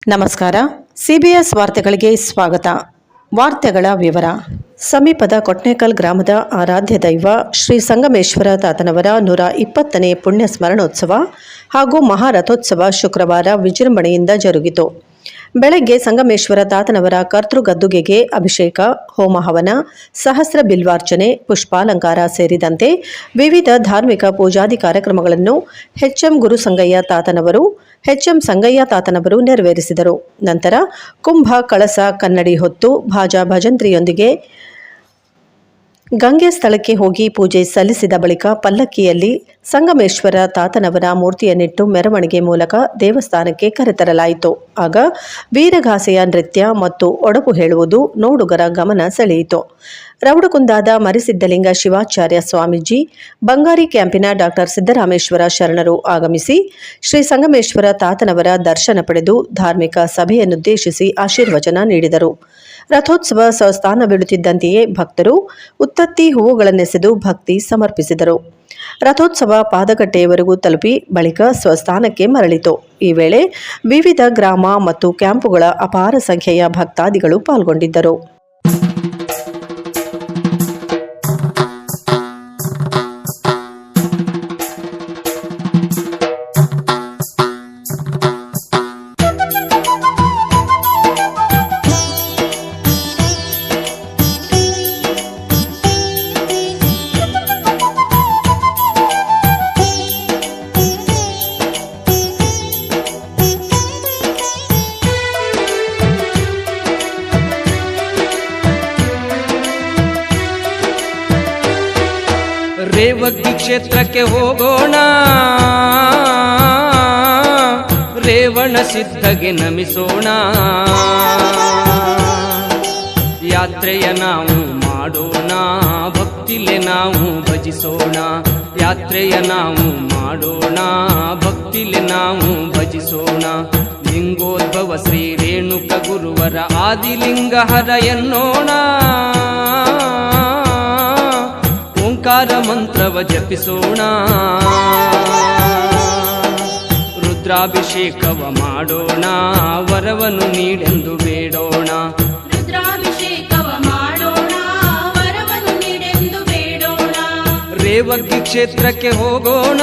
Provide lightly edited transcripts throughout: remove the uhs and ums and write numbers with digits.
ನಮಸ್ಕಾರ. ಸಿಬಿಎಸ್ ವಾರ್ತೆಗಳಿಗೆ ಸ್ವಾಗತ. ವಾರ್ತೆಗಳ ವಿವರ. ಸಮೀಪದ ಕೊಟ್ನೇಕಲ್ ಗ್ರಾಮದ ಆರಾಧ್ಯ ದೈವ ಶ್ರೀ ಸಂಗಮೇಶ್ವರ ತಾತನವರ 120ನೇ ಪುಣ್ಯ ಸ್ಮರಣೋತ್ಸವ ಹಾಗೂ ಮಹಾರಥೋತ್ಸವ ಶುಕ್ರವಾರ ವಿಜೃಂಭಣೆಯಿಂದ ಜರುಗಿತು. ಬೆಳಗ್ಗೆ ಸಂಗಮೇಶ್ವರ ತಾತನವರ ಕರ್ತೃಗದ್ದುಗೆಗೆ ಅಭಿಷೇಕ, ಹೋಮ ಹವನ, ಸಹಸ್ರ ಬಿಲ್ವಾರ್ಚನೆ, ಪುಷ್ಪಾಲಂಕಾರ ಸೇರಿದಂತೆ ವಿವಿಧ ಧಾರ್ಮಿಕ ಪೂಜಾದಿ ಕಾರ್ಯಕ್ರಮಗಳನ್ನು ಎಚ್ಎಂ ಗುರುಸಂಗಯ್ಯ ತಾತನವರು ನೆರವೇರಿಸಿದರು. ನಂತರ ಕುಂಭ ಕಳಸ ಕನ್ನಡಿ ಹೊತ್ತು ಭಾಜಾ ಭಜಂತ್ರಿಯೊಂದಿಗೆ ಗಂಗೆ ಸ್ಥಳಕ್ಕೆ ಹೋಗಿ ಪೂಜೆ ಸಲ್ಲಿಸಿದ ಬಳಿಕ ಪಲ್ಲಕ್ಕಿಯಲ್ಲಿ ಸಂಗಮೇಶ್ವರ ತಾತನವರ ಮೂರ್ತಿಯನ್ನಿಟ್ಟು ಮೆರವಣಿಗೆ ಮೂಲಕ ದೇವಸ್ಥಾನಕ್ಕೆ ಕರೆತರಲಾಯಿತು. ಆಗ ವೀರಗಾಸೆಯ ನೃತ್ಯ ಮತ್ತು ಒಡಪು ಹೇಳುವುದು ನೋಡುಗರ ಗಮನ ಸೆಳೆಯಿತು. ರೌಡಕುಂದಾದ ಮರಿಸಿದ್ದಲಿಂಗ ಶಿವಾಚಾರ್ಯ ಸ್ವಾಮೀಜಿ, ಬಂಗಾರಿ ಕ್ಯಾಂಪಿನ ಡಾಕ್ಟರ್ ಸಿದ್ದರಾಮೇಶ್ವರ ಶರಣರು ಆಗಮಿಸಿ ಶ್ರೀ ಸಂಗಮೇಶ್ವರ ತಾತನವರ ದರ್ಶನ ಪಡೆದು ಧಾರ್ಮಿಕ ಸಭೆಯನ್ನುದ್ದೇಶಿಸಿ ಆಶೀರ್ವಚನ ನೀಡಿದರು. ರಥೋತ್ಸವ ಸ್ವಸ್ಥಾನ ಬೀಳುತ್ತಿದ್ದಂತೆಯೇ ಭಕ್ತರು ಉತ್ತತ್ತಿ ಹೂವುಗಳನ್ನೆಸೆದು ಭಕ್ತಿ ಸಮರ್ಪಿಸಿದರು. ರಥೋತ್ಸವ ಪಾದಗಟ್ಟೆಯವರೆಗೂ ತಲುಪಿ ಬಳಿಕ ಸ್ವಸ್ಥಾನಕ್ಕೆ ಮರಳಿತು. ಈ ವೇಳೆ ವಿವಿಧ ಗ್ರಾಮ ಮತ್ತು ಕ್ಯಾಂಪುಗಳ ಅಪಾರ ಸಂಖ್ಯೆಯ ಭಕ್ತಾದಿಗಳು ಪಾಲ್ಗೊಂಡಿದ್ದರು. ರೇವಗ್ಗಿ ಕ್ಷೇತ್ರಕ್ಕೆ ಹೋಗೋಣ, ರೇವಣ ಸಿದ್ಧಗೆ ನಮಿಸೋಣ. ಯಾತ್ರೆಯ ನಾವು ಮಾಡೋಣ, ಭಕ್ತಿಲೆ ನಾವು ಭಜಿಸೋಣ. ಯಾತ್ರೆಯ ನಾವು ಮಾಡೋಣ, ಭಕ್ತಿಲೆ ನಾವು ಭಜಿಸೋಣ. ಲಿಂಗೋದ್ಭವ ಶ್ರೀ ರೇಣುಕ ಗುರುವರ ಆದಿಲಿಂಗಹರ ಎನ್ನೋಣ. ಓಂಕಾರ ಮಂತ್ರವ ಜಪಿಸೋಣ, ರುದ್ರಾಭಿಷೇಕವ ಮಾಡೋಣ, ವರವನ್ನು ನೀಡೆಂದು ಬೇಡೋಣ. ರುದ್ರಾಭಿಷೇಕವ ಮಾಡೋಣ, ವರವನ್ನು ನೀಡೆಂದು ಬೇಡೋಣ. ರೇವಗ್ಗಿ ಕ್ಷೇತ್ರಕ್ಕೆ ಹೋಗೋಣ.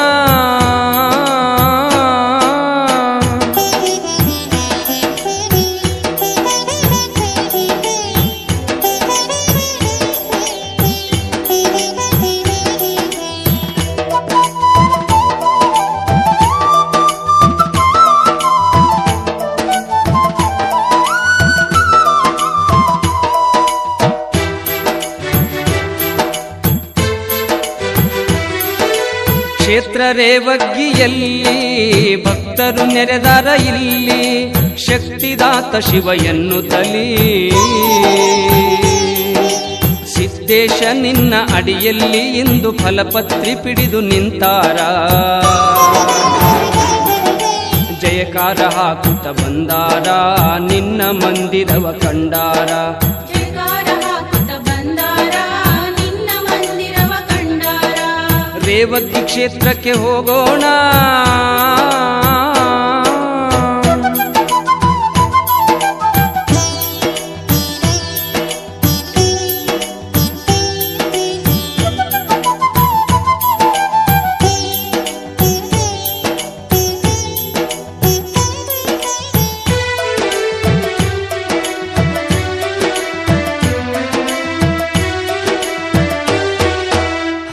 ಕ್ಷೇತ್ರ ರೇವಗ್ಗಿಯಲ್ಲಿ ಭಕ್ತರು ನೆರೆದಾರ ಇಲ್ಲಿ, ಶಕ್ತಿದಾತ ಶಿವ ಎನ್ನುತ್ತಲೀ. ಸಿದ್ದೇಶ ನಿನ್ನ ಅಡಿಯಲ್ಲಿ ಇಂದು ಫಲಪತ್ರಿ ಪಿಡಿದು ನಿಂತಾರ. ಜಯಕಾರ ಹಾಕುತ್ತ ಬಂದಾರ, ನಿನ್ನ ಮಂದಿರವ ಕಂಡಾರ. ರೇವಗ್ಗಿ ಕ್ಷೇತ್ರಕ್ಕೆ ಹೋಗೋಣ.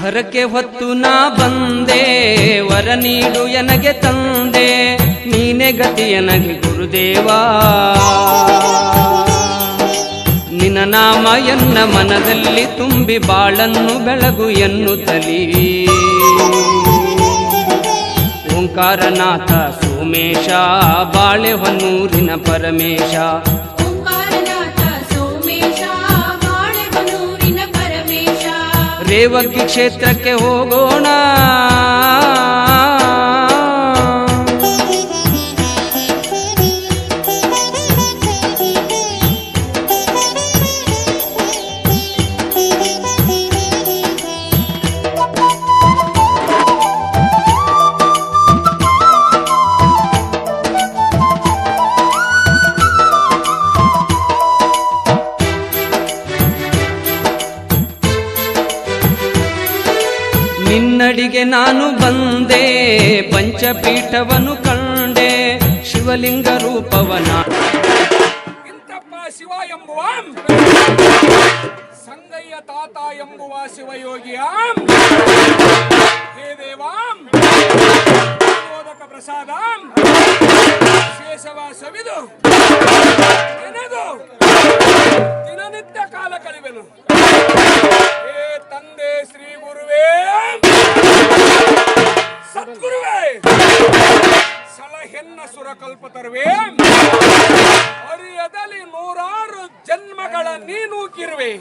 ಹರಕೆ ಹೊತ್ತು ನಾ ಬಂದೆ, ವರ ನೀಡು ಎನಗೆ ತಂದೆ. ನೀನೆ ಗತಿ ಎನಗೆ ಗುರುದೇವಾ, ನಿನ್ನ ನಾಮ ಎನ್ನ ಮನದಲ್ಲಿ ತುಂಬಿ ಬಾಳನ್ನು ಬೆಳಗು ಎನ್ನುತ್ತಲೀ. ಓಂಕಾರನಾಥ ಸೋಮೇಶ, ಬಾಳೆಹೊನ್ನೂರಿನ ಪರಮೇಶ. ರೇವಗ್ಗಿ ಕ್ಷೇತ್ರಕ್ಕೆ ಹೋಗೋಣ. ನಿನ್ನಡಿಗೆ ನಾನು ಬಂದೆ, ಪಂಚಪೀಠವನ್ನು ಕಂಡೆ, ಶಿವಲಿಂಗ ರೂಪವನ ಇಂತಪ್ಪ ಶಿವ ಎಂಬುವ ಸಂಗಯ್ಯ ತಾತ ಎಂಬುವ ಶಿವಯೋಗಿಯ ಹೇ ದೇವಾಂ ಮೋದಕ ಪ್ರಸಾದ ಶೇಷವ ಸವಿದು ನೆನೆದು ದಿನನಿತ್ಯ ಕಾಲ ಕಳೆವೆನು. ಹೇ ತಂದೆ ಶ್ರೀ ಗುರುವೇ, ಸದ್ಗುರುವೇ, ಸಲಹೆನ್ನ ಸುರಕಲ್ಪತರುವೆ, ಹರಿಯದಲ್ಲಿ ನೂರಾರು ಜನ್ಮಗಳ ನೀನೂಕಿರುವೆ,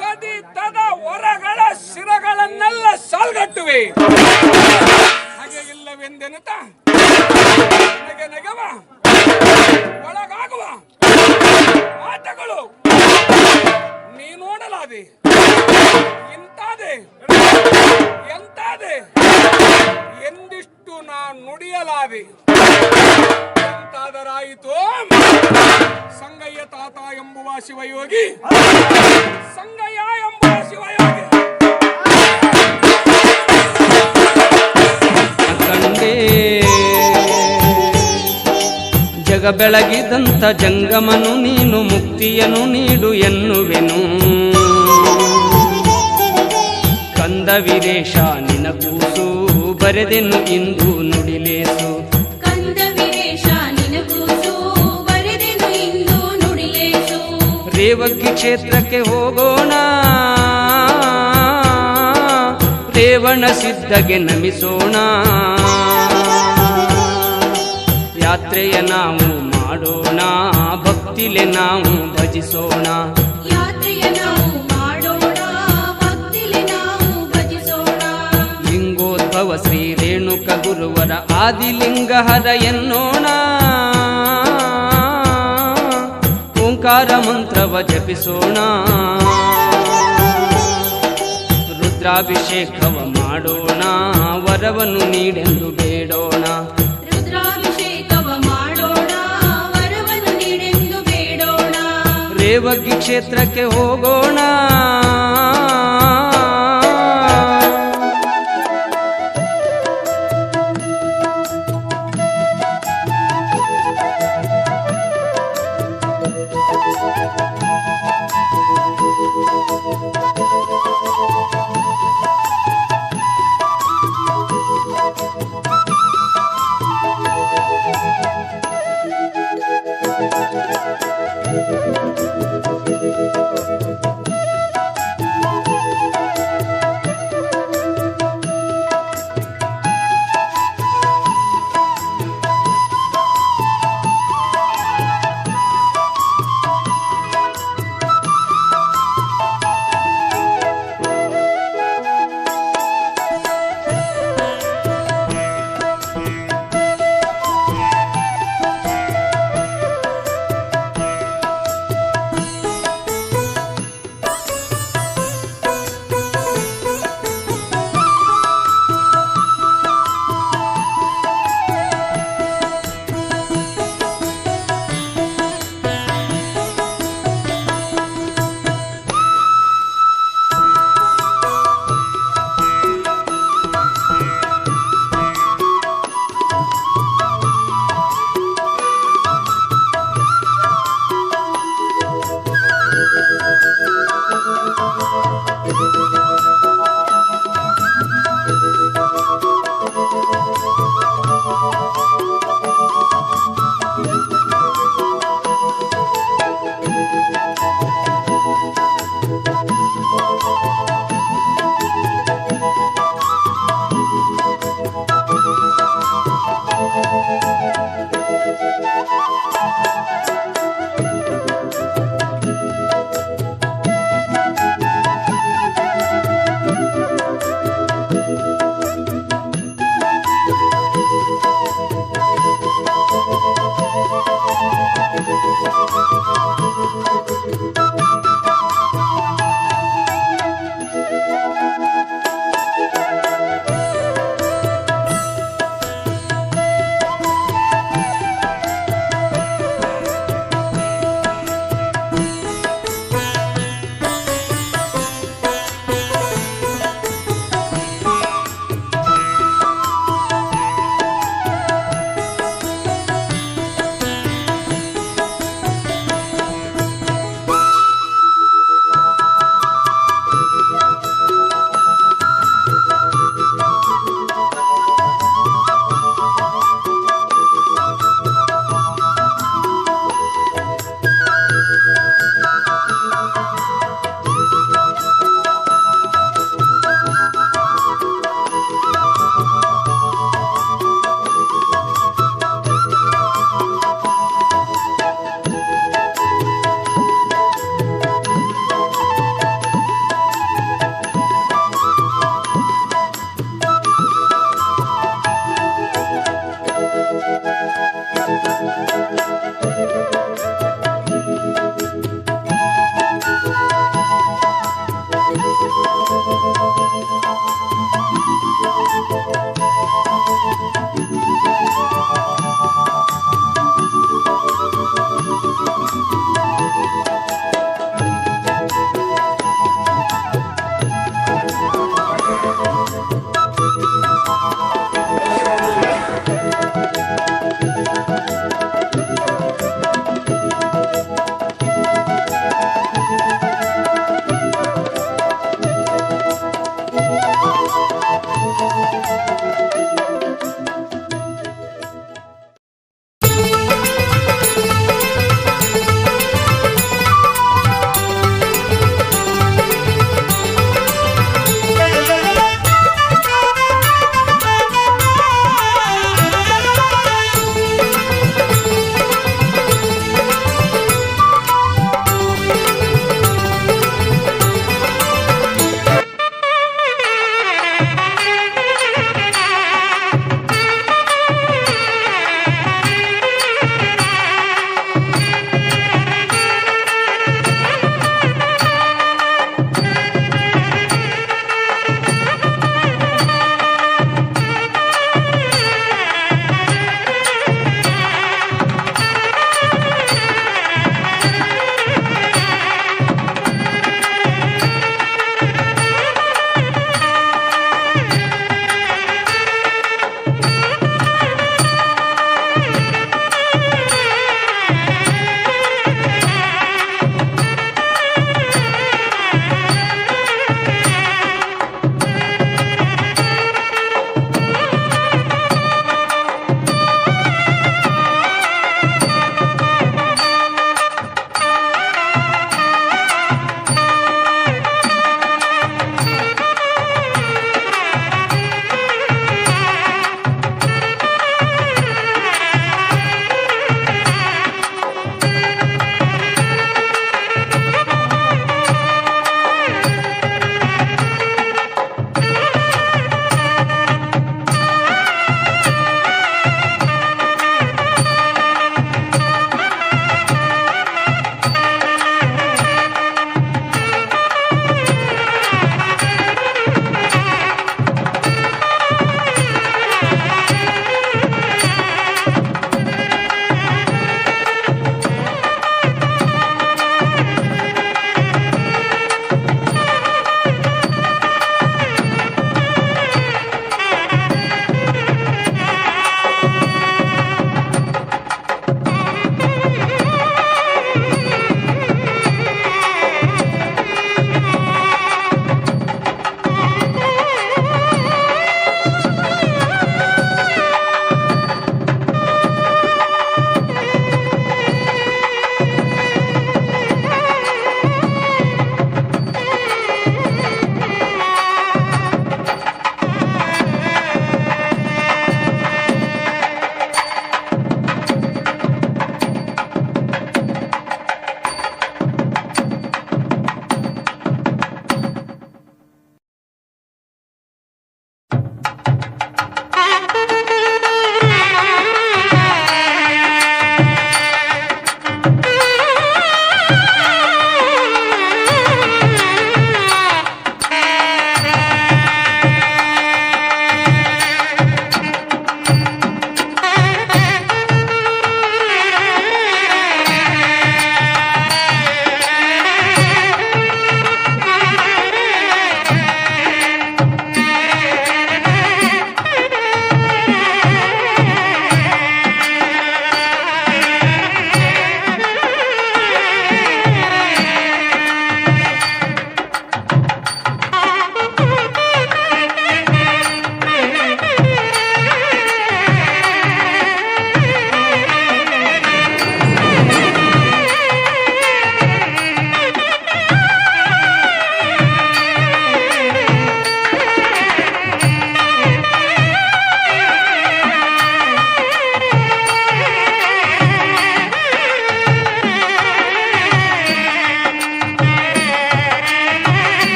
ತದಿ ತದ ವರಗಳ ಶಿರಗಳನ್ನೆಲ್ಲ ಸಾಲ್ಗಟ್ಟುವೆ. ಹಾಗೆ ಇಲ್ಲವೆಂದೆನುತ ನನಗೆ ನಗವ ಒಳಗಾಗುವ ಮಾತಗಳು ನೀ ನೋಡಲಾದೆ. ಇಂತಾದೆ ಎಂತಾದೆ ಎಂದಿಷ್ಟು ನಾ ನುಡಿಯಲಾದೆ. ಎಂತಾದರಾಯಿತು ಸಂಗಯ್ಯ ತಾತ ಎಂಬುವ ಶಿವಯೋಗಿ, ಸಂಗಯ್ಯ ಎಂಬುವ ಶಿವಯೋಗಿ ಕಂಡೇ ಜಗ ಬೆಳಗಿದಂಥ ಜಂಗಮನು ನೀನು, ಮುಕ್ತಿಯನು ನೀಡು ಎನ್ನುವೆನು. ಕಂದ ವೀರೇಶ ನಿನ ಕೂಸು, ಬರೆದೆನು ಇಂದು ನುಡಿಲೇಸು. ಕಂದ ವೀರೇಶ ನಿನ ಕೂಸು, ಬರೆದೆನು ಇಂದು ನುಡಿಲೇಸು. ರೇವಗಿ ಕ್ಷೇತ್ರಕ್ಕೆ ಹೋಗೋಣ, ರೇವಣ ಸಿದ್ಧಗೆ ನಮಿಸೋಣ. ಯಾತ್ರೆಯ ನಾವು ಮಾಡೋಣ, ಭಕ್ತಿಲೆ ನಾವು ಭಜಿಸೋಣ. ಯಾತ್ರೆಯ ನಾವು ಮಾಡೋಣ, ಭಕ್ತಿಲಿ ನಾವು ಭಜಿಸೋಣ. ಲಿಂಗೋದ್ಭವ ಶ್ರೀ ರೇಣುಕ ಗುರುವರ ಆದಿಲಿಂಗ ಹರ ಎನ್ನೋಣ. ಓಂಕಾರ ಮಂತ್ರವ ಜಪಿಸೋಣ. ರುದ್ರಾಭಿಷೇಕವ ಮಾಡೋಣ, ವರವನ್ನು ನೀಡೆಂದು ಬೇಡೋಣ. ರುದ್ರಾಭಿಷೇಕವ ಮಾಡೋಣ, ವರವನ್ನು ನೀಡೆಂದು ಬೇಡೋಣ. ರೇವಗಿ ಕ್ಷೇತ್ರಕ್ಕೆ ಹೋಗೋಣ.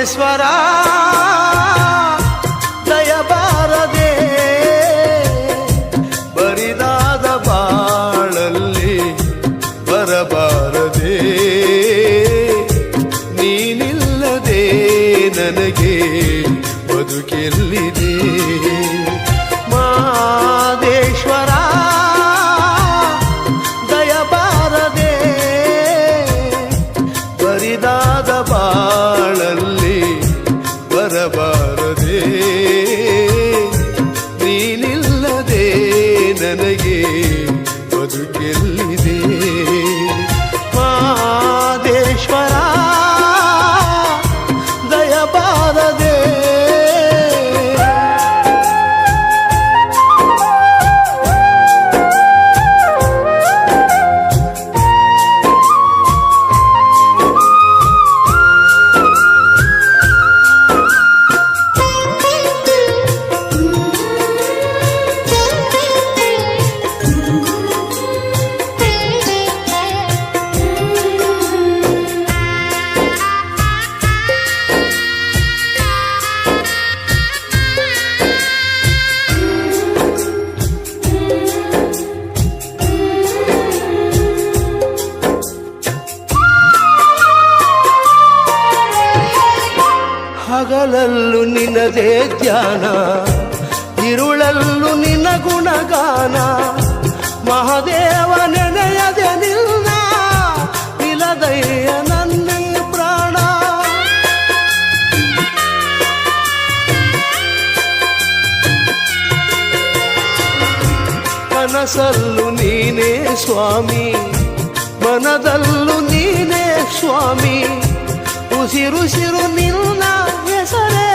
ಮಹದೇಶ್ವರ ದಯಬಾರದೆ ಬರಿದಾದ ಬಾಳಲ್ಲಿ ಬರಬಾರದೆ ನೀನಿಲ್ಲದೆ ನನಗೆ ಬದುಕೆಲ್ಲಿದೆ ಮಹದೇಶ್ವರ ದಯಬಾರದೆ ಬರಿದಾದ ಬಾಳಲ್ಲಿ ಬರಬಾರದೆ ನೀನಿಲ್ಲದೆ ನನಗೆ ಬದುಕೆಲ್ಲಿದೆ ಮಹದೇಶ್ವರ ದಯಬಾರದೆ ಹಗಲಲ್ಲೂ ನಿನ್ನದೇ ಧ್ಯಾನ ಇರುಳಲ್ಲೂ ನಿನ್ನ ಗುಣಗಾನ ಮಹಾದೇವ ನೆನೆಯದೆ ನಿನ್ನ ನಿಲದಯ್ಯ ನನ್ನ ಪ್ರಾಣ ಕನಸಲ್ಲೂ ನೀನೇ ಸ್ವಾಮಿ ಮನದಲ್ಲೂ ನೀನೇ ಸ್ವಾಮಿ ಉಸಿರುಸಿರು ನಿನ್ನ ಹೆಸರೇ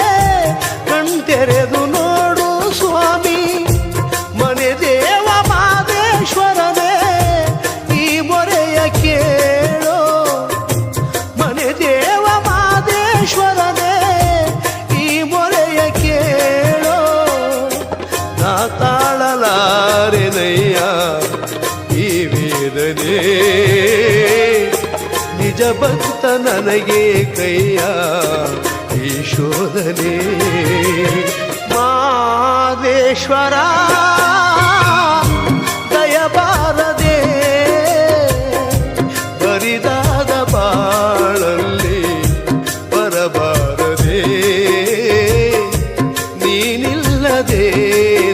ಕಣ್ತೆರೆದು ನೋಡು ಸ್ವಾಮಿ ಮನೆ ದೇವ ಮಹದೇಶ್ವರನೇ ಈ ಮೊರೆಯ ಕೇಳೋ ಮನೆ ದೇವ ಮಹದೇಶ್ವರನೇ ಈ ಮೊರೆಯ ಕೇಳೋ ನಾ ತಾಳಲಾರೆನಯ್ಯ ಈ ವೇದನೆ ನಿಜ ಭಕ್ತ ನನಗೆ ಕೈಯ ಈ ಶೋಧನೆ ಮಹದೇಶ್ವರ ದಯಬಾರದೆ ಬರಿದಾದ ಬಾಳಲ್ಲಿ ಬರಬಾರದೆ ನೀನಿಲ್ಲದೆ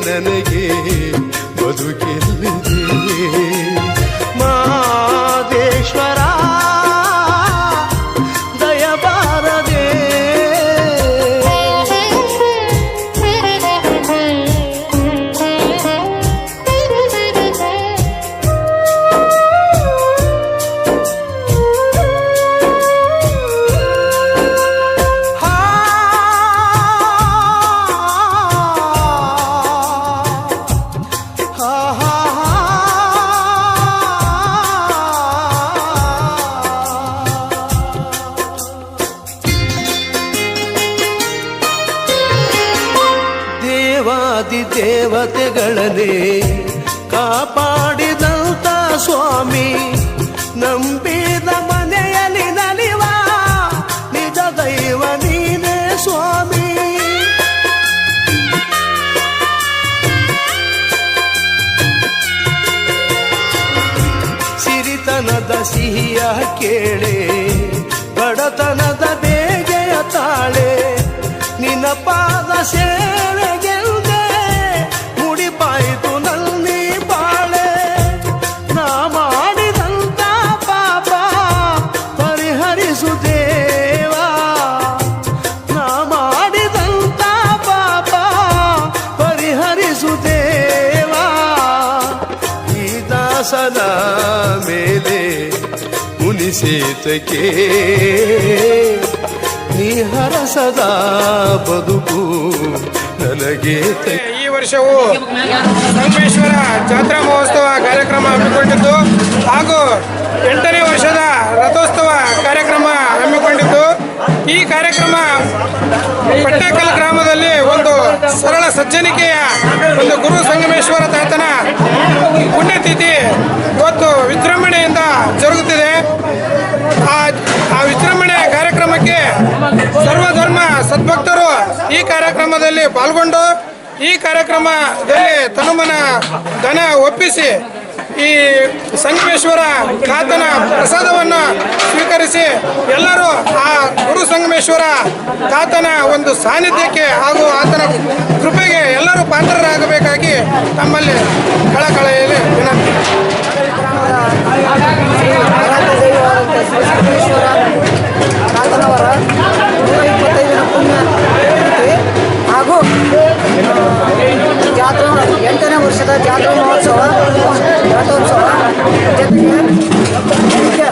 ನನಗೆ ಬದುಕೆಲ್ಲಿದೆ ಮಹದೇಶ್ವರ ದಯಬಾರದೆ ದೇವಾದಿ ದೇವತೆಗಳನ್ನೇ ಕಾಪಾಡಿದಂತ ಸ್ವಾಮಿ ನಂಬಿದ ಮನೆಯಲ್ಲಿ ನಲಿವ ನಿಜ ದೈವ ನೀನೇ ಸ್ವಾಮಿ ಸಿರಿತನದ ಸಿಹಿಯ ಕೇಳೆ ಬಡತನದ ಬೇಗೆಯ ತಾಳೆ ನಿನ್ನ ಪಾದ ಸೇವೆಗೆಲ್ದೆ ಮುಡಿಪಾಯಿತು ನಲ್ಲಿ ಬಾಳೆ ನಾ ಮಾಡಿದಂತ ಪಾಪ ಪರಿಹರಿಸು ದೇವಾ ನಾ ಮಾಡಿದಂತ ಪಾಪ ಪರಿಹರಿಸು ದೇವಾ ಈ ದಾಸನ ಮೇಲೆ ಮುನಿಸೇತಕ್ಕೆ ನೀ ಹರಸದ ಬದುಕು ನನಗೆ ಈ ವರ್ಷವೂ ಸಂಗಮೇಶ್ವರ ಜಾತ್ರಾ ಮಹೋತ್ಸವ ಕಾರ್ಯಕ್ರಮ ಹಮ್ಮಿಕೊಂಡಿದ್ದು ಹಾಗೂ 8ನೇ ವರ್ಷದ ರಥೋತ್ಸವ ಕಾರ್ಯಕ್ರಮ ಹಮ್ಮಿಕೊಂಡಿದ್ದು ಈ ಕಾರ್ಯಕ್ರಮ ಪಟ್ಟಕಲ್ ಗ್ರಾಮದಲ್ಲಿ ಒಂದು ಸರಳ ಸಜ್ಜನಿಕೆಯ ಒಂದು ಗುರು ಸಂಗಮೇಶ್ವರ ತಾತನ ಪುಣ್ಯತಿಥಿ ಇವತ್ತು ವಿಜೃಂಭಣೆಯಿಂದ ಜರುಗುತ್ತಿದೆ. ಆ ವಿಜೃಂಭಣೆಯ ಕಾರ್ಯಕ್ರಮಕ್ಕೆ ಹಾಗೆ ಸರ್ವಧರ್ಮ ಸದ್ಭಕ್ತರು ಈ ಕಾರ್ಯಕ್ರಮದಲ್ಲಿ ಪಾಲ್ಗೊಂಡು ಈ ಕಾರ್ಯಕ್ರಮದಲ್ಲಿ ತನುಮನ ಧನ ಒಪ್ಪಿಸಿ ಈ ಸಂಗಮೇಶ್ವರ ಕಾತನ ಪ್ರಸಾದವನ್ನು ಸ್ವೀಕರಿಸಿ ಎಲ್ಲರೂ ಆ ಗುರು ಸಂಗಮೇಶ್ವರ ತಾತನ ಒಂದು ಸಾನ್ನಿಧ್ಯಕ್ಕೆ ಹಾಗೂ ಆತನ ಕೃಪೆಗೆ ಎಲ್ಲರೂ ಪಾತ್ರರಾಗಬೇಕಾಗಿ ತಮ್ಮಲ್ಲಿ ಕಳಕಳೆಯಲ್ಲಿ ವಿನಂತಿ. ತಾತನವರ 125ನೇ ಪುಣ್ಯ ತಿಥಿ ಹಾಗೂ ಜಾತ್ರಾ 8ನೇ ವರ್ಷದ ಜಾತ್ರಾ ಮಹೋತ್ಸವ ರಥೋತ್ಸವ ಜೊತೆಗೆ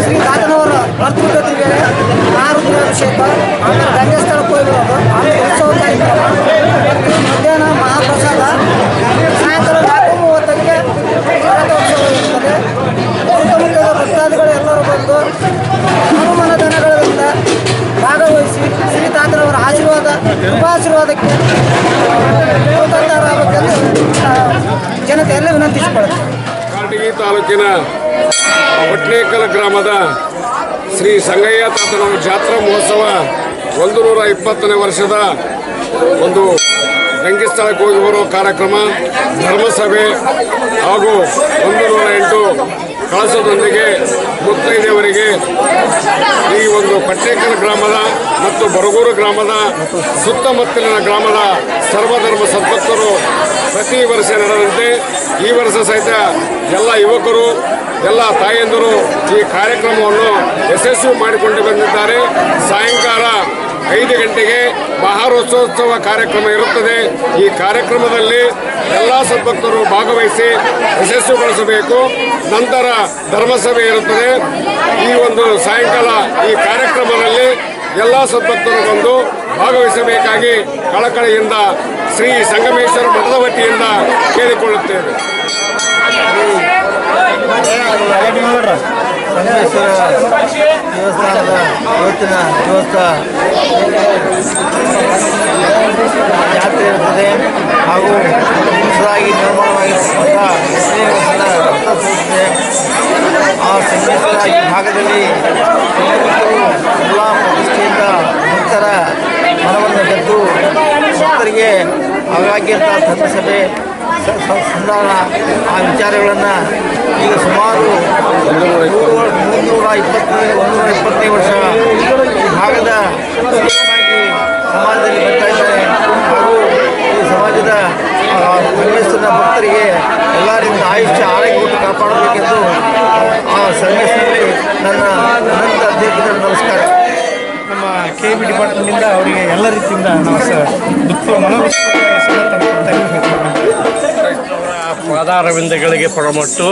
ಶ್ರೀ ತಾತನವರ ಭರ್ತೃಗತಿಗೆ ಮಹಾರುದ್ರಾಭಿಷೇಕ ರಂಗಸ್ಥಳಕ್ಕೆ ಹೋಗಿರೋದು ಆಮೇಲೆ ಉತ್ಸವ ಕಾರ್ಯಕ್ರಮ ಮತ್ತು ಮಧ್ಯಾಹ್ನ ಮಹಾಪ್ರಸಾದ ಸಾಯಂಕಾಲ 4:30ಕ್ಕೆ ರಥೋತ್ಸವ ಇರುತ್ತದೆ. ಸುತ್ತಮುತ್ತಲ ಭಕ್ತಾದಿಗಳು ಎಲ್ಲರೂ ಬಂದು ಹನುಮನ ದನಗಳಿಂದ ಭಾಗವಹಿಸಿ ಶ್ರೀ ತಾತನವರ ಆಶೀರ್ವಾದ ಕೃಪಾಶೀರ್ವಾದಕ್ಕೆ ಆಗಬೇಕೆಂದು ಜನತೆಯಲ್ಲಿ ವಿನಂತಿಸಿಕೊಳ್ಳುತ್ತೆ. ಕಾರಟಗಿ ತಾಲೂಕಿನ ಒಟ್ನೇಕಲ ಗ್ರಾಮದ ಶ್ರೀ ಸಂಗಯ್ಯ ತಾತನವರ ಜಾತ್ರಾ ಮಹೋತ್ಸವ 120ನೇ ವರ್ಷದ ಒಂದು ರಂಗಸ್ಥಳಕ್ಕೆ ಹೋಗಿ ಬರುವ ಕಾರ್ಯಕ್ರಮ, ಧರ್ಮಸಭೆ ಹಾಗೂ 108 ಕಳಸದೊಂದಿಗೆ ಮುತ್ತೈದೆಯವರಿಗೆ ಈ ಒಂದು ಪಟ್ಟೇಕಲ ಗ್ರಾಮದ ಮತ್ತು ಬರಗೂರು ಗ್ರಾಮದ ಸುತ್ತಮುತ್ತಲಿನ ಗ್ರಾಮದ ಸರ್ವಧರ್ಮ ಸದ್ಭಕ್ತರು ಪ್ರತಿ ವರ್ಷ ನಡೆದಂತೆ ಈ ವರ್ಷ ಸಹಿತ ಎಲ್ಲ ಯುವಕರು ಎಲ್ಲ ತಾಯಂದಿರು ಈ ಕಾರ್ಯಕ್ರಮವನ್ನು ಯಶಸ್ವಿ ಮಾಡಿಕೊಂಡು ಬಂದಿದ್ದಾರೆ. ಸಾಯಂಕಾಲ 5 ಗಂಟೆಗೆ ಮಹಾರಥೋತ್ಸವ ಕಾರ್ಯಕ್ರಮ ಇರುತ್ತದೆ. ಈ ಕಾರ್ಯಕ್ರಮದಲ್ಲಿ ಎಲ್ಲ ಸದ್ಭಕ್ತರು ಭಾಗವಹಿಸಿ ಯಶಸ್ವಿಗೊಳಿಸಬೇಕು. ನಂತರ ಧರ್ಮಸಭೆ ಇರುತ್ತದೆ. ಈ ಒಂದು ಸಾಯಂಕಾಲ ಈ ಕಾರ್ಯಕ್ರಮದಲ್ಲಿ ಎಲ್ಲ ಸದ್ಭಕ್ತರು ಬಂದು ಭಾಗವಹಿಸಬೇಕಾಗಿ ಕಳಕಳಿಯಿಂದ ಶ್ರೀ ಸಂಗಮೇಶ್ವರ ಮಠದ ವತಿಯಿಂದ ಕೇಳಿಕೊಳ್ಳುತ್ತೇವೆ. ಸಂಗಮೇಶ್ವರ ದೇವಸ್ಥಾನದ ಇವತ್ತಿನ ದಿವಸ ಜಾತ್ರೆ ಇರುತ್ತದೆ ಹಾಗೂ ಹೊಸದಾಗಿ ನಿರ್ಮಾಣವಾಗಿರುವಂಥ ಆ ಸಂಗಮೇಶ್ವರ ಈ ಭಾಗದಲ್ಲಿ ಎಲ್ಲ ಪ್ರತಿಷ್ಠೆಯಿಂದ ಭಕ್ತರ ಮನವನ್ನು ಗೆದ್ದು ಭಕ್ತರಿಗೆ ಆಗಾಗ್ಯಂಥ ಧರ್ಮಸಭೆ ಸಂಧಾನ ಆ ವಿಚಾರಗಳನ್ನು ಈಗ ಸುಮಾರು 120ನೇ ವರ್ಷ ಈ ಭಾಗದ ಸಮಾಜದಲ್ಲಿ ಬರ್ತಾ ಇದ್ದಾರೆ ಹಾಗೂ ಈ ಸಮಾಜದ ಸಂಗಮೇಶ್ವರನ ಭಕ್ತರಿಗೆ ಎಲ್ಲರಿಂದ ಆಯುಷ್ಯ ಆರೋಗ್ಯ ಕೊಟ್ಟು ಕಾಪಾಡಬೇಕೆಂದು ಆ ಸಂಗಮೇಶ್ವರನಲ್ಲಿ ನನ್ನ ಅನಂತ ಅಧ್ಯಕ್ಷರ ನಮಸ್ಕಾರ. ನಮ್ಮ KB ಡಿಪಾರ್ಟ್ಮೆಂಟಿಂದ ಅವರಿಗೆ ಎಲ್ಲ ರೀತಿಯಿಂದ ನಾವು ಪಾದಾರವಿಂದಗಳಿಗೆ ಪರಮಟ್ಟು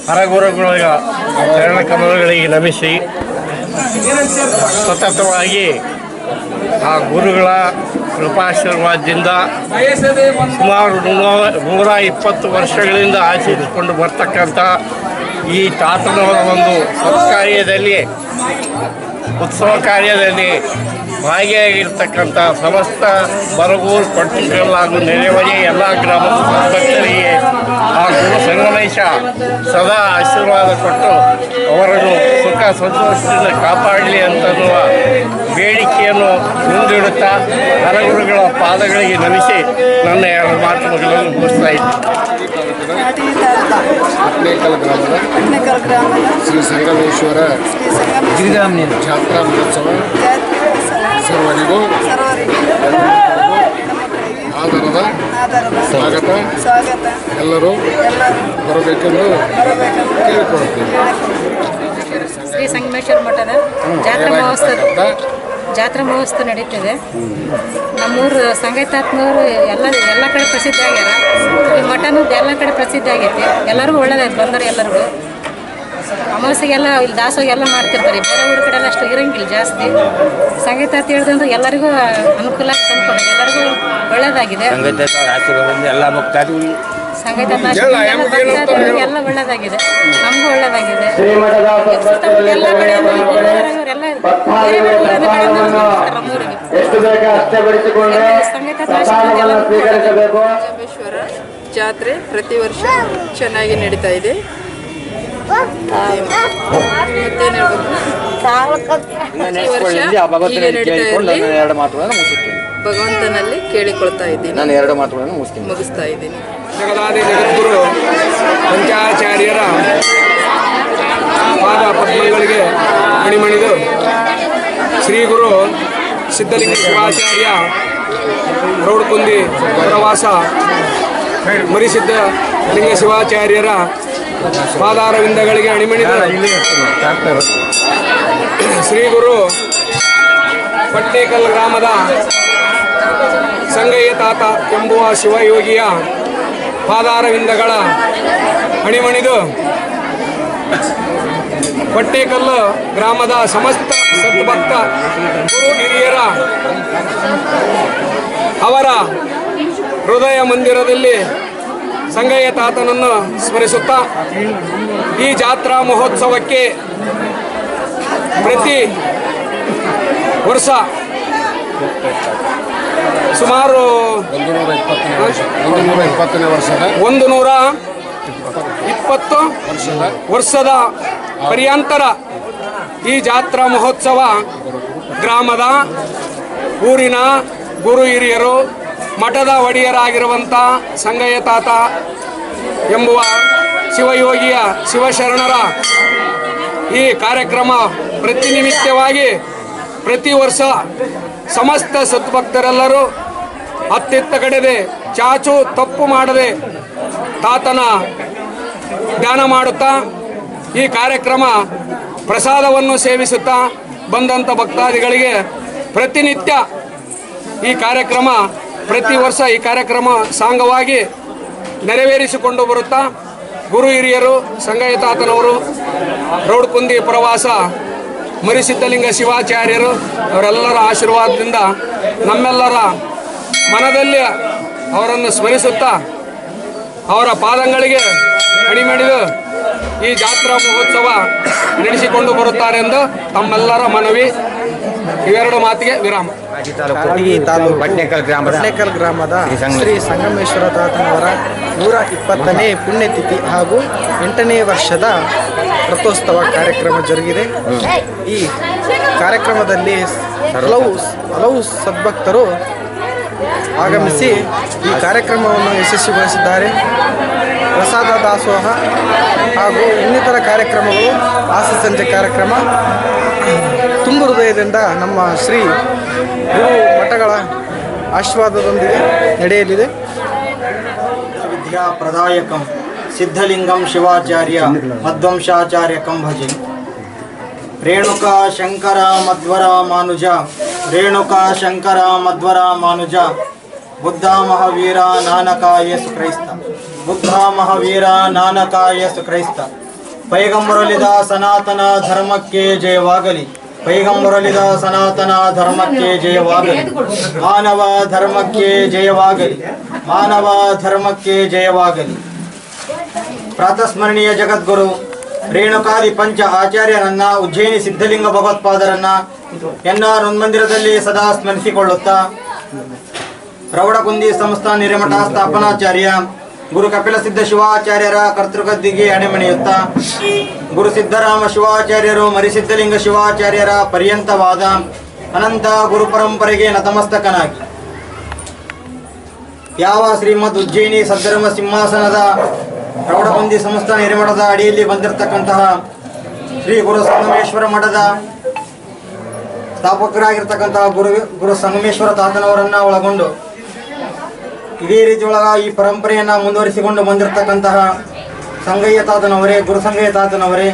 ಹರಗುರುಗಳ ಚರಣ ಕಮಲಗಳಿಗೆ ನಮಿಸಿ ಸತತವಾಗಿ ಆ ಗುರುಗಳ ಕೃಪಾಶೀರ್ವಾದದಿಂದ ಸುಮಾರು 120 ವರ್ಷಗಳಿಂದ ಆಚರಿಸಿಕೊಂಡು ಬರ್ತಕ್ಕಂಥ ಈ ತಾತನವರ ಒಂದು ಸತ್ಕಾರ್ಯದಲ್ಲಿ ಉತ್ಸವ ಕಾರ್ಯದಲ್ಲಿ ಭಾಗಿಯಾಗಿರ್ತಕ್ಕಂಥ ಸಮಸ್ತ ಬರಗೂರು ಕೊಟ್ಟಿಗೆಲ್ಲ ಹಾಗೂ ನೆರೆಹೊರೆಯ ಎಲ್ಲ ಗ್ರಾಮದ ಭಕ್ತರಿಗೆ ಆ ಗುರು ಸಂಗಮೇಶ ಸದಾ ಆಶೀರ್ವಾದ ಕೊಟ್ಟು ಅವರನ್ನು ಸುಖ ಸಂತೋಷದಿಂದ ಕಾಪಾಡಲಿ ಅಂತನ್ನುವ ಬೇಡಿಕೆಯನ್ನು ಮುಂದಿಡುತ್ತಾ ಹರಗುರುಗಳ ಪಾದಗಳಿಗೆ ನಮಿಸಿ ನನ್ನ 2 ಮಾತುಗಳನ್ನು ಮುಗಿಸ್ತಾ ಒಟ್ನೇಕಲ ಗ್ರಾಮದ ಶ್ರೀ ಸಂಗಮೇಶ್ವರ ಜಾತ್ರಾ ಮಹೋತ್ಸವ ಸರ್ವರಿಗೂ ಆಧಾರದ ಸ್ವಾಗತ ಎಲ್ಲರೂ ಬರಬೇಕೆಂದು ಕೇಳಿಕೊಳ್ಳುತ್ತೇವೆ. ಶ್ರೀ ಸಂಗಮೇಶ್ವರ ಮಠದ ಜಾತ್ರಾ ಮಹೋತ್ಸವ ನಡೀತಿದೆ. ನಮ್ಮೂರು ಸಂಗಯ್ಯತಾತ್ನವರು ಎಲ್ಲ ಕಡೆ ಪ್ರಸಿದ್ಧ ಆಗ್ಯಾರ. ಈ ಮಠನೂ ಎಲ್ಲ ಕಡೆ ಪ್ರಸಿದ್ಧ ಆಗೈತಿ. ಎಲ್ಲರಿಗೂ ಒಳ್ಳೇದಾಯ್ತು ಬಂದರೆ ಎಲ್ಲರಿಗೂ. ಅಮಾವಾಸ್ಯೆಗೆಲ್ಲ ಇಲ್ಲಿ ದಾಸೋಹ ಎಲ್ಲ ಮಾಡ್ತಿರ್ತಾರೆ. ಬೇರೆ ಊರ ಕಡೆ ಎಲ್ಲ ಅಷ್ಟು ಇರಂಗಿಲ್ಲ ಜಾಸ್ತಿ. ಸಂಗೀತಾರ್ಥ ಹೇಳಿದಂದ್ರೆ ಎಲ್ಲರಿಗೂ ಅನುಕೂಲ ತಂದ್ಕೊಡೋದು, ಎಲ್ಲರಿಗೂ ಒಳ್ಳೇದಾಗಿದೆ. ಎಲ್ಲ ಭಕ್ತಾದಿಗಳು ಸಂಗೀತಾರ್ಥ ಎಲ್ಲ ಒಳ್ಳೇದಾಗಿದೆ, ನಮಗೂ ಒಳ್ಳೇದಾಗಿದೆ. ಎಲ್ಲ ಕಡೆ ಸಂಗಮೇಶ್ವರ ಜಾತ್ರೆ ಪ್ರತಿ ವರ್ಷ ಚೆನ್ನಾಗಿ ನಡೀತಾ ಇದೆ. ಮತ್ತು ಏನು ಭಗವಂತನಲ್ಲಿ ಕೇಳಿಕೊಳ್ತಾ ಇದ್ದೀನಿ. ನಾನು 2 ಮಾತುಗಳನ್ನು ಮುಗಿಸ್ತಾ ಇದ್ದೀನಿ. ಜಗದಾದಿ ಜಗದ್ಗುರು ಪಂಚಾಚಾರ್ಯರ ಪಾದ ಪದ್ಮಗಳಿಗೆ ಮಣಿಮಣಿದು ಶ್ರೀ ಗುರು ಸಿದ್ಧಲಿಂಗ ಶಿವಾಚಾರ್ಯ ರೌಡ್ಕುಂದಿ ಪ್ರವಾಸ ಮರಿಸಿದ್ಧಲಿಂಗ ಶಿವಾಚಾರ್ಯರ ಪಾದಾರವಿಂದಗಳಿಗೆ ಅಣಿಮಣಿದು ಶ್ರೀ ಗುರು ಪಟ್ನೇಕಲ್ ಗ್ರಾಮದ ಸಂಗಯ್ಯ ತಾತ ಎಂಬುವ ಶಿವಯೋಗಿಯ ಪಾದಾರವಿಂದಗಳ ಅಣಿಮಣಿದು ಪಟ್ಟೇಕಲ್ಲು ಗ್ರಾಮದ ಸಮಸ್ತ ಸದ್ಭಕ್ತ ಗುರು ಹಿರಿಯರ ಅವರ ಹೃದಯ ಮಂದಿರದಲ್ಲಿ ಸಂಗಯ್ಯ ತಾತನನ್ನು ಸ್ಮರಿಸುತ್ತಾ ಈ ಜಾತ್ರಾ ಮಹೋತ್ಸವಕ್ಕೆ ಪ್ರತಿ ವರ್ಷ ಸುಮಾರು 120ನೇ ವರ್ಷದ 120 ವರ್ಷದ ಪರ್ಯಂತರ ಈ ಜಾತ್ರಾ ಮಹೋತ್ಸವ ಗ್ರಾಮದ ಊರಿನ ಗುರು ಹಿರಿಯರು ಮಠದ ಒಡೆಯರಾಗಿರುವಂಥ ಸಂಗಯ್ಯ ತಾತ ಎಂಬುವ ಶಿವಯೋಗಿಯ ಶಿವಶರಣರ ಈ ಕಾರ್ಯಕ್ರಮ ಪ್ರತಿನಿತ್ಯವಾಗಿ ಪ್ರತಿ ವರ್ಷ ಸಮಸ್ತ ಸದ್ಭಕ್ತರೆಲ್ಲರೂ ಅತ್ತಿತ್ತ ಕಡೆದೆ ಚಾಚು ತಪ್ಪು ಮಾಡದೆ ತಾತನ ಧ್ಯಾನ ಮಾಡುತ್ತಾ ಈ ಕಾರ್ಯಕ್ರಮ ಪ್ರಸಾದವನ್ನು ಸೇವಿಸುತ್ತಾ ಬಂದಂಥ ಭಕ್ತಾದಿಗಳಿಗೆ ಪ್ರತಿನಿತ್ಯ ಈ ಕಾರ್ಯಕ್ರಮ ಪ್ರತಿ ವರ್ಷ ಈ ಕಾರ್ಯಕ್ರಮ ಸಾಂಗವಾಗಿ ನೆರವೇರಿಸಿಕೊಂಡು ಬರುತ್ತಾ ಗುರು ಹಿರಿಯರು ಸಂಗಯ್ಯ ತಾತನವರು ರೌಡ್ಕುಂದಿ ಪ್ರವಾಸ ಮರಿಸಿದ್ಧಲಿಂಗ ಶಿವಾಚಾರ್ಯರು ಅವರೆಲ್ಲರ ಆಶೀರ್ವಾದದಿಂದ ನಮ್ಮೆಲ್ಲರ ಮನದಲ್ಲಿ ಅವರನ್ನು ಸ್ಮರಿಸುತ್ತಾ ಅವರ ಪಾದಂಗಳಿಗೆ ಅಣಿಮಣಿದು ಈ ಜಾತ್ರಾ ಮಹೋತ್ಸವ ನಡೆಸಿಕೊಂಡು ಬರುತ್ತಾರೆಂದು ತಮ್ಮೆಲ್ಲರ ಮನವಿ. ಇವೆರಡು ಮಾತಿಗೆ ವಿರಾಮ. ಬಟ್ನೇಕಲ್ ಗ್ರಾಮದ ಶ್ರೀ ಸಂಗಮೇಶ್ವರ ತಾತನವರ 120ನೇ ಪುಣ್ಯತಿಥಿ ಹಾಗೂ 8ನೇ ವರ್ಷದ ರಥೋತ್ಸವ ಕಾರ್ಯಕ್ರಮ ಜರುಗಿದೆ. ಈ ಕಾರ್ಯಕ್ರಮದಲ್ಲಿ ಹಲವು ಸದ್ಭಕ್ತರು ಆಗಮಿಸಿ ಈ ಕಾರ್ಯಕ್ರಮವನ್ನು ಯಶಸ್ವಿಗೊಳಿಸಿದ್ದಾರೆ. ಪ್ರಸಾದ ದಾಸೋಹ ಹಾಗೂ ಇನ್ನಿತರ ಕಾರ್ಯಕ್ರಮಗಳು, ಆಸೆ ಸಂಜೆ ಕಾರ್ಯಕ್ರಮ ತುಂಬು ಹೃದಯದಿಂದ ನಮ್ಮ ಶ್ರೀ ಗುರು ಮಠಗಳ ಆಶೀರ್ವಾದದೊಂದಿಗೆ ನಡೆಯಲಿದೆ. ವಿದ್ಯಾ ಪ್ರದಾಯಕಂ ಸಿದ್ಧಲಿಂಗಂ ಶಿವಾಚಾರ್ಯ ಮಧ್ವಂಶಾಚಾರ್ಯಕಂ ಭಜೆ. ರೇಣುಕಾ ಶಂಕರ ಮಧ್ವರ ಮಾನುಜ, ರೇಣುಕಾ ಶಂಕರ ಮಧ್ವರ ಮಾನುಜ, ಬುದ್ಧ ಮಹಾವೀರ ನಾನಕ ಯೇಸು ಕ್ರೈಸ್ತ, ಬುದ್ಧ ಮಹಾವೀರ ನಾನಕ ಯೇಸು ಕ್ರೈಸ್ತ. ಪೈಗಂಬರಲಿದ ಸನಾತನ ಧರ್ಮಕ್ಕೆ ಜಯವಾಗಲಿ, ಪೈಗಂಬರಲಿದ ಸನಾತನ ಧರ್ಮಕ್ಕೆ ಜಯವಾಗಲಿ, ಮಾನವ ಧರ್ಮಕ್ಕೆ ಜಯವಾಗಲಿ, ಮಾನವ ಧರ್ಮಕ್ಕೆ ಜಯವಾಗಲಿ. ಪ್ರಾತಸ್ಮರಣೀಯ ಜಗದ್ಗುರು ರೇಣುಕಾದಿ ಪಂಚ ಆಚಾರ್ಯರನ್ನ, ಉಜ್ಜಯಿನಿ ಸಿದ್ಧಲಿಂಗ ಭಗವತ್ಪಾದರನ್ನ ಎನ್ಆರ್ ಮಂದಿರದಲ್ಲಿ ಸದಾ ಸ್ಮರಿಸಿಕೊಳ್ಳುತ್ತಾ ರೌಡಕುಂದಿ ಸಂಸ್ಥಾನ ಹಿರೇಮಠ ಸ್ಥಾಪನಾಚಾರ್ಯ ಗುರು ಕಪಿಲ ಸಿದ್ಧ ಶಿವಾಚಾರ್ಯರ ಕರ್ತೃಗದ್ದಿಗೆ ಅಣೆಮಣಿಯುತ್ತಾ ಗುರು ಸಿದ್ದರಾಮ ಶಿವಾಚಾರ್ಯರು ಮರಿಸಿದ್ಧಲಿಂಗ ಶಿವಾಚಾರ್ಯರ ಪರ್ಯಂತವಾದ ಅನಂತ ಗುರು ಪರಂಪರೆಗೆ ನತಮಸ್ತಕನಾಗಿ ಯಾವ ಶ್ರೀಮದ್ ಉಜ್ಜಯಿನಿ ಸದ್ಧರ್ಮ ಸಿಂಹಾಸನದ ರೌಡಕುಂದಿ ಸಂಸ್ಥಾನ ಹಿರೇಮಠದ ಅಡಿಯಲ್ಲಿ ಬಂದಿರತಕ್ಕಂತಹ ಶ್ರೀ ಗುರು ಸಂಗಮೇಶ್ವರ ಮಠದ ಸ್ಥಾಪಕರಾಗಿರ್ತಕ್ಕಂತಹ ಗುರು ಸಂಗಮೇಶ್ವರ ತಾತನವರನ್ನ ಒಳಗೊಂಡು ಇದೇ ರೀತಿ ಒಳಗ ಈ ಪರಂಪರೆಯನ್ನ ಮುಂದುವರಿಸಿಕೊಂಡು ಬಂದಿರತಕ್ಕಂತಹ ಸಂಗಯ್ಯ ತಾತನವರೇ, ಗುರು ಸಂಗಯ್ಯ ತಾತನವರೇ,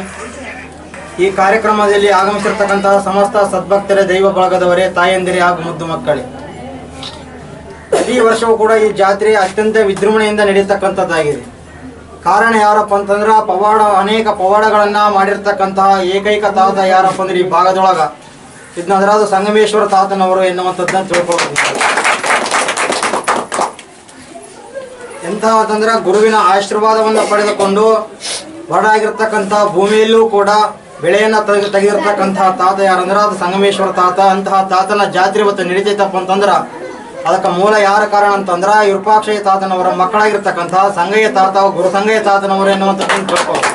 ಈ ಕಾರ್ಯಕ್ರಮದಲ್ಲಿ ಆಗಮಿಸಿರ್ತಕ್ಕಂತಹ ಸಮಸ್ತ ಸದ್ಭಕ್ತರೇ, ದೈವ ಬಳಗದವರೇ, ತಾಯಂದಿರೇ ಹಾಗೂ ಮುದ್ದು ಮಕ್ಕಳೇ, ಪ್ರತಿ ವರ್ಷವೂ ಕೂಡ ಈ ಜಾತ್ರೆ ಅತ್ಯಂತ ವಿಜೃಂಭಣೆಯಿಂದ ನಡೆಯತಕ್ಕಂಥದ್ದಾಗಿದೆ. ಕಾರಣ ಯಾರಪ್ಪ ಅಂತಂದ್ರೆ ಅನೇಕ ಪವಾಡಗಳನ್ನ ಮಾಡಿರ್ತಕ್ಕಂತಹ ಏಕೈಕ ತಾತ ಯಾರಪ್ಪ ಅಂದ್ರೆ ಈ ಭಾಗದೊಳಗ ಇದನ್ನದರಾದ ಸಂಗಮೇಶ್ವರ ತಾತನವರು ಎನ್ನುವಂಥದ್ದನ್ನ ತಿಳ್ಕೊಳ್ಳೋದು. ಎಂಥ ಅಂತಂದ್ರೆ ಗುರುವಿನ ಆಶೀರ್ವಾದವನ್ನು ಪಡೆದುಕೊಂಡು ಹೊರಡಾಗಿರ್ತಕ್ಕಂಥ ಭೂಮಿಯಲ್ಲೂ ಕೂಡ ಬೆಳೆಯನ್ನ ತೆಗೆದಿರ್ತಕ್ಕಂತಹ ತಾತ ಯಾರಂದ್ರೆ ಅದು ಸಂಗಮೇಶ್ವರ ತಾತ. ಅಂತಹ ತಾತನ ಜಾತ್ರೆ ಇವತ್ತು ನಡೀತೈತಪ್ಪ ಅಂತಂದ್ರ ಅದಕ್ಕೆ ಮೂಲ ಯಾರ ಕಾರಣ ಅಂತಂದ್ರ ವಿರೂಪಾಕ್ಷಯ್ಯ ತಾತನವರ ಮಕ್ಕಳಾಗಿರ್ತಕ್ಕಂತಹ ಸಂಗಯ್ಯ ತಾತ, ಗುರು ಸಂಗಯ್ಯ ತಾತನವರು ಎನ್ನುವಂಥದ್ದನ್ನು ತಿಳ್ಕೊಳ್ಳೋದು.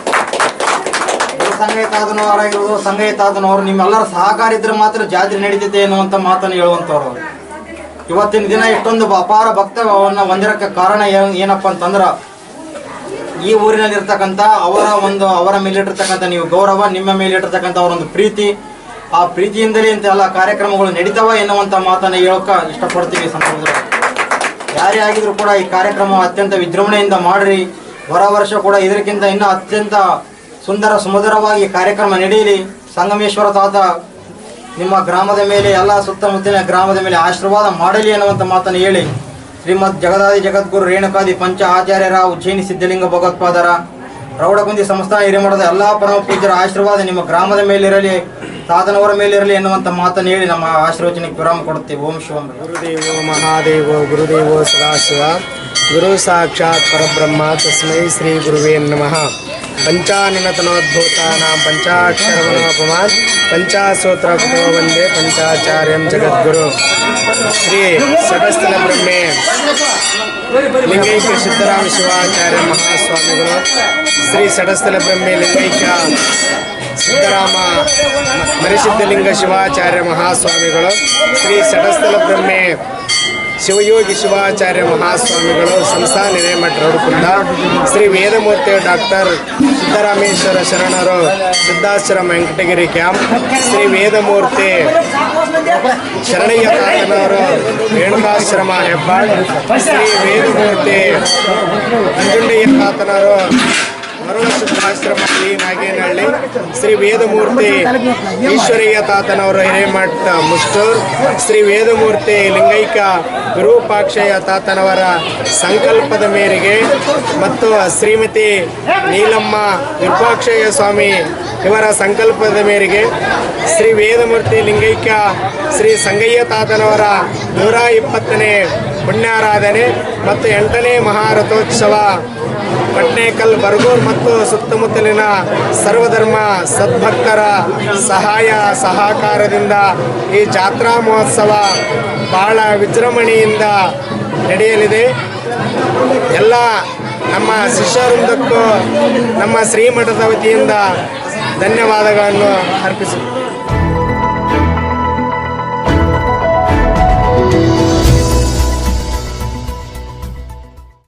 ಸಂಘಯಿತಾದನವರಾಗಿರೋದು ಸಂಘಯಿತಾದನವರು ನಿಮ್ಮೆಲ್ಲರ ಸಹಕಾರ ಇದ್ರೆ ಮಾತ್ರ ಜಾತ್ರೆ ನಡೀತೈತೆ ಅನ್ನುವಂಥ ಮಾತನ್ನು ಹೇಳುವಂಥವ್ರು. ಇವತ್ತಿನ ದಿನ ಇಷ್ಟೊಂದು ಅಪಾರ ಭಕ್ತವನ್ನ ಹೊಂದಿರಕ್ಕೆ ಕಾರಣ ಏನಪ್ಪ ಅಂತಂದ್ರೆ ಈ ಊರಿನಲ್ಲಿರ್ತಕ್ಕಂಥ ಅವರ ಮೇಲಿಟ್ಟಿರ್ತಕ್ಕಂಥ ನೀವು ಗೌರವ, ನಿಮ್ಮ ಮೇಲಿಟ್ಟಿರ್ತಕ್ಕಂಥ ಅವರೊಂದು ಪ್ರೀತಿ, ಆ ಪ್ರೀತಿಯಿಂದಲೇ ಇಂಥ ಎಲ್ಲ ಕಾರ್ಯಕ್ರಮಗಳು ನಡೀತಾವ ಎನ್ನುವಂಥ ಮಾತನ್ನು ಹೇಳೋಕೆ ಇಷ್ಟಪಡ್ತೀವಿ. ಸಂದರ್ಭದಲ್ಲಿ ಯಾರೇ ಆಗಿದ್ರು ಕೂಡ ಈ ಕಾರ್ಯಕ್ರಮ ಅತ್ಯಂತ ವಿಜೃಂಭಣೆಯಿಂದ ಮಾಡ್ರಿ. ಹೊರ ವರ್ಷ ಕೂಡ ಇದಕ್ಕಿಂತ ಇನ್ನೂ ಅತ್ಯಂತ ಸುಮಧುರವಾಗಿ ಕಾರ್ಯಕ್ರಮ ನಡೆಯಲಿ. ಸಂಗಮೇಶ್ವರ ತಾತ ನಿಮ್ಮ ಗ್ರಾಮದ ಮೇಲೆ, ಎಲ್ಲ ಸುತ್ತಮುತ್ತಲಿನ ಗ್ರಾಮದ ಮೇಲೆ ಆಶೀರ್ವಾದ ಮಾಡಲಿ ಅನ್ನುವಂಥ ಮಾತನ್ನು ಹೇಳಿ, ಶ್ರೀಮದ್ ಜಗದಾದಿ ಜಗದ್ಗುರು ರೇಣುಕಾದಿ ಪಂಚ ಆಚಾರ್ಯರ ಉಜ್ಜಯಿನಿ ಸಿದ್ಧಲಿಂಗ ಭಗವತ್ಪಾದರ ಪ್ರೌಢಕುಂದಿ ಸಂಸ್ಥಾನ ಹಿರೇಮಠದ ಎಲ್ಲ ಪರಮ ಪೂಜ್ಯರ ಆಶೀರ್ವಾದ ನಿಮ್ಮ ಗ್ರಾಮದ ಮೇಲಿರಲಿ, ತಾತನವರ ಮೇಲಿರಲಿ ಎನ್ನುವಂಥ ಮಾತನ್ನು ಹೇಳಿ ನಮ್ಮ ಆಶೀರ್ವಚನಕ್ಕೆ ವಿರಾಮ ಕೊಡುತ್ತೇವೆ. ಓಂ ಶಿವಂ. ಗುರುದೇವೋ ಮಹಾದೇವೋ ಗುರುದೇವೋ ಸದಾಶಿವ ಗುರು ಸಾಕ್ಷಾತ್ ಪರಬ್ರಹ್ಮ ತಸ್ಮೈ ಶ್ರೀ ಗುರುವೇ ನಮಃ. ಪಂಚಾನನತನೋದ್ಭೂತಾನಾಂ ಪಂಚಾಕ್ಷರಮನೋಪಮಾನ್ ಪಂಚಾಸೂತ್ರಕೃತೋ ವಂದೇ ಪಂಚಾಚಾರ್ಯಂ ಜಗದ್ಗುರು ಶ್ರೀ ಸಟಸ್ಥಲ ಬ್ರಹ್ಮೆ ಲಿಂಗೈಕ್ಯ ಸಿದ್ದರಾಮ ಶಿವಾಚಾರ್ಯ ಮಹಾಸ್ವಾಮಿಗಳು, ಶ್ರೀ ಸಟಸ್ಥಲ ಬ್ರಹ್ಮೆ ಲಿಂಗೈಕ್ಯ ಸಿದ್ದರಾಮ ಮರಿಸಿದ್ಧಲಿಂಗ ಶಿವಾಚಾರ್ಯ ಮಹಾಸ್ವಾಮಿಗಳು, ಶ್ರೀ ಸಟಸ್ಥಲ ಬ್ರಹ್ಮೆ ಶಿವಯೋಗಿ ಶಿವಾಚಾರ್ಯ ಮಹಾಸ್ವಾಮಿಗಳು, ಸಂಸ್ಥಾನ ಹಿರೇಮಠ ರೌಡಕುಂದ, ಶ್ರೀ ವೇದಮೂರ್ತಿ ಡಾಕ್ಟರ್ ಸಿದ್ದರಾಮೇಶ್ವರ ಶರಣರು ಸಿದ್ಧಾಶ್ರಮ ವೆಂಕಟಗಿರಿ ಕ್ಯಾಂಪ್, ಶ್ರೀ ವೇದಮೂರ್ತಿ ಶರಣಯ್ಯ ತಾತನವರು ರೇಣುಕಾಶ್ರಮ ಹೆಬ್ಬಾಳ್, ಶ್ರೀ ವೇದಮೂರ್ತಿ ನಂಜುಂಡಯ್ಯ ತಾತನವರು ಮರುಳ ಸಿದ್ಧಾಶ್ರಮ ಶ್ರೀ ನಾಗೇನಹಳ್ಳಿ, ಶ್ರೀ ವೇದಮೂರ್ತಿ ಈಶ್ವರಯ್ಯ ತಾತನವರು ಹಿರೇಮಠ ಮುಷ್ಟೂರ್, ಶ್ರೀ ವೇದಮೂರ್ತಿ ಲಿಂಗೈಕ್ಯ ವಿರೂಪಾಕ್ಷಯ್ಯ ತಾತನವರ ಸಂಕಲ್ಪದ ಮೇರೆಗೆ ಮತ್ತು ಶ್ರೀಮತಿ ನೀಲಮ್ಮ ವಿರೂಪಾಕ್ಷಯ್ಯ ಸ್ವಾಮಿ ಇವರ ಸಂಕಲ್ಪದ ಮೇರೆಗೆ ಶ್ರೀ ವೇದಮೂರ್ತಿ ಲಿಂಗೈಕ್ಯ ಶ್ರೀ ಸಂಗಯ್ಯ ತಾತನವರ 120ನೇ ಪುಣ್ಯಾರಾಧನೆ ಮತ್ತು 8ನೇ ಮಹಾರಥೋತ್ಸವ ಪಟ್ನೇಕಲ್, ಬರಗೂರು ಮತ್ತು ಸುತ್ತಮುತ್ತಲಿನ ಸರ್ವಧರ್ಮ ಸದ್ಭಕ್ತರ ಸಹಾಯ ಸಹಕಾರದಿಂದ ಈ ಜಾತ್ರಾ ಮಹೋತ್ಸವ ಬಹಳ ವಿಜೃಂಭಣೆಯಿಂದ ನಡೆಯಲಿದೆ. ಎಲ್ಲ ನಮ್ಮ ಶಿಷ್ಯವೃಂದಕ್ಕೂ ನಮ್ಮ ಶ್ರೀಮಠದ ವತಿಯಿಂದ ಧನ್ಯವಾದಗಳನ್ನು ಅರ್ಪಿಸುತ್ತೇವೆ.